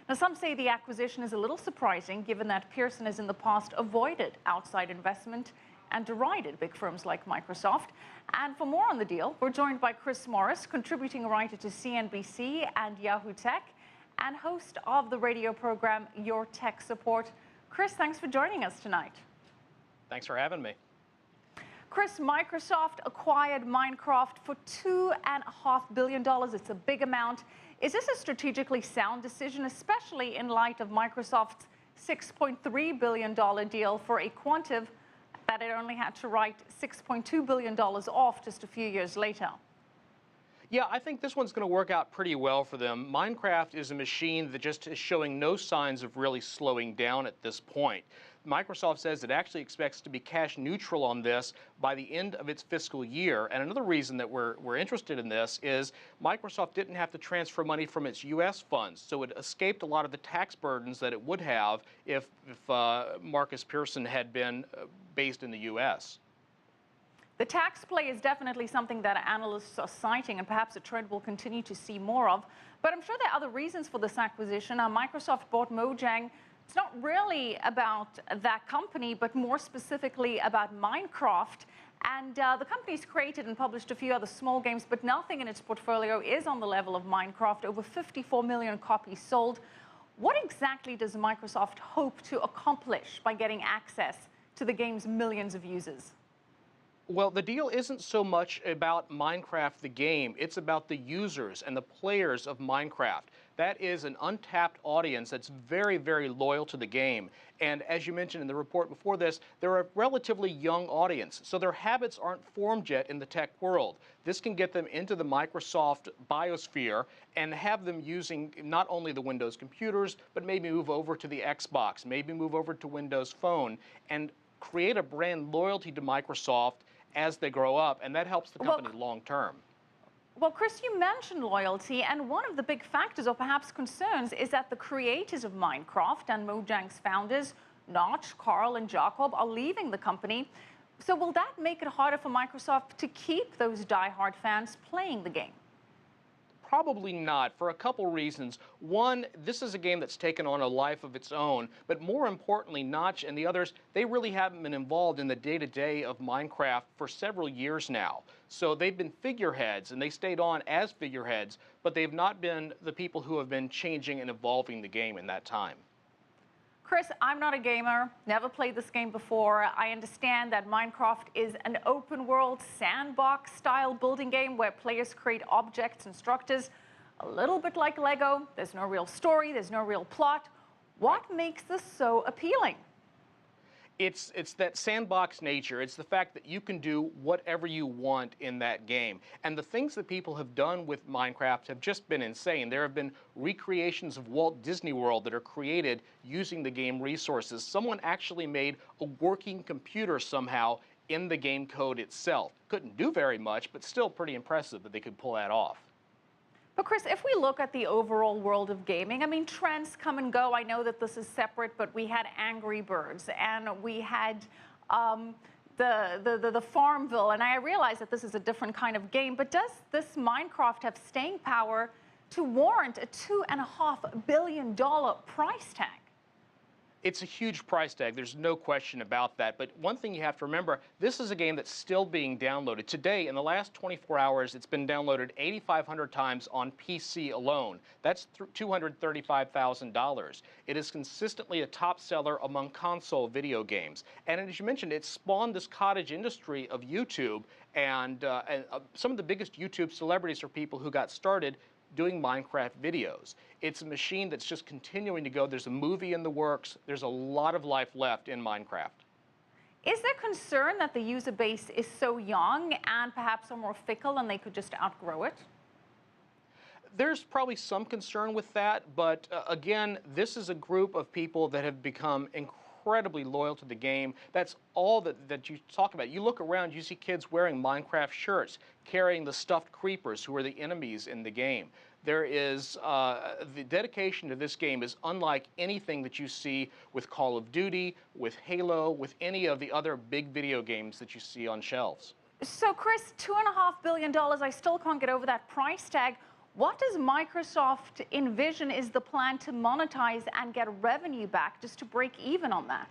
Now, some say the acquisition is a little surprising given that Pearson has in the past avoided outside investment and derided big firms like Microsoft. And for more on the deal, we're joined by Chris Morris, contributing writer to CNBC and Yahoo Tech and host of the radio program Your Tech Support. Chris, thanks for joining us tonight. Thanks for having me. Chris, Microsoft acquired Minecraft for $2.5 billion. It's a big amount. Is this a strategically sound decision, especially in light of Microsoft's $6.3 billion deal for a quantive that it only had to write $6.2 billion off just a few years later? Yeah, I think this one's going to work out pretty well for them. Minecraft is a machine that just is showing no signs of really slowing down at this point. Microsoft says it actually expects to be cash neutral on this by the end of its fiscal year. And another reason that we're interested in this is Microsoft didn't have to transfer money from its U.S. funds, so it escaped a lot of the tax burdens that it would have if Marcus Pearson had been based in the U.S. The tax play is definitely something that analysts are citing, and perhaps a trend we'll continue to see more of. But I'm sure there are other reasons for this acquisition. Microsoft bought Mojang. It's not really about that company, but more specifically about Minecraft. And the company's created and published a few other small games, but nothing in its portfolio is on the level of Minecraft. Over 54 million copies sold. What exactly does Microsoft hope to accomplish by getting access to the game's millions of users? Well, the deal isn't so much about Minecraft the game, it's about the users and the players of Minecraft. That is an untapped audience that's very, very loyal to the game. And as you mentioned in the report before this, they're a relatively young audience, so their habits aren't formed yet in the tech world. This can get them into the Microsoft biosphere and have them using not only the Windows computers, but maybe move over to the Xbox, maybe move over to Windows Phone, and create a brand loyalty to Microsoft as they grow up, and that helps the company long term. Well, Chris, you mentioned loyalty, and one of the big factors or perhaps concerns is that the creators of Minecraft and Mojang's founders, Notch, Carl, and Jacob, are leaving the company. So will that make it harder for Microsoft to keep those die-hard fans playing the game? Probably not, for a couple reasons. One, this is a game that's taken on a life of its own, but more importantly, Notch and the others, they really haven't been involved in the day-to-day of Minecraft for several years now. So they've been figureheads, and they stayed on as figureheads, but they've not been the people who have been changing and evolving the game in that time. Chris, I'm not a gamer, never played this game before. I understand that Minecraft is an open-world, sandbox-style building game where players create objects and structures, a little bit like Lego. There's no real story, there's no real plot. What makes this so appealing? It's that sandbox nature. It's the fact that you can do whatever you want in that game. And the things that people have done with Minecraft have just been insane. There have been recreations of Walt Disney World that are created using the game resources. Someone actually made a working computer somehow in the game code itself. Couldn't do very much, but still pretty impressive that they could pull that off. But Chris, if we look at the overall world of gaming, I mean, trends come and go. I know that this is separate, but we had Angry Birds and we had the Farmville, and I realize that this is a different kind of game, but does this Minecraft have staying power to warrant a $2.5 billion price tag? It's a huge price tag. There's no question about that. But one thing you have to remember, this is a game that's still being downloaded. Today, in the last 24 hours, it's been downloaded 8,500 times on PC alone. That's $235,000. It is consistently a top seller among console video games. And as you mentioned, it spawned this cottage industry of YouTube. And some of the biggest YouTube celebrities are people who got started doing Minecraft videos. It's a machine that's just continuing to go. There's a movie in the works. There's a lot of life left in Minecraft. Is there concern that the user base is so young and perhaps are more fickle and they could just outgrow it? There's probably some concern with that, but again, this is a group of people that have become incredibly loyal to the game. That's all that you talk about. You look around, you see kids wearing Minecraft shirts, carrying the stuffed creepers who are the enemies in the game. There is, the dedication to this game is unlike anything that you see with Call of Duty, with Halo, with any of the other big video games that you see on shelves. So Chris, $2.5 billion, I still can't get over that price tag. What does Microsoft envision is the plan to monetize and get revenue back just to break even on that?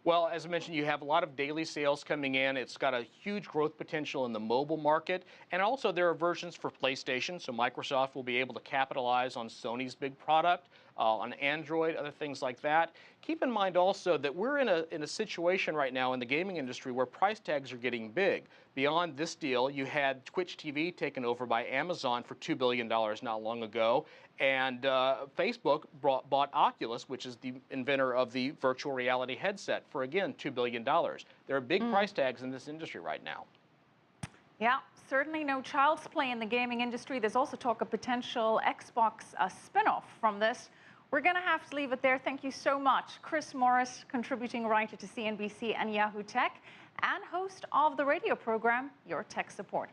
Well, as I mentioned, you have a lot of daily sales coming in. It's got a huge growth potential in the mobile market. And also there are versions for PlayStation, so Microsoft will be able to capitalize on Sony's big product, on Android, other things like that. Keep in mind also that we're in a situation right now in the gaming industry where price tags are getting big. Beyond this deal, you had Twitch TV taken over by Amazon for $2 billion not long ago. And Facebook bought Oculus, which is the inventor of the virtual reality headset, for, again, $2 billion. There are big price tags in this industry right now. Yeah, certainly no child's play in the gaming industry. There's also talk of potential Xbox spin-off from this. We're going to have to leave it there. Thank you so much. Chris Morris, contributing writer to CNBC and Yahoo Tech, and host of the radio program, Your Tech Support.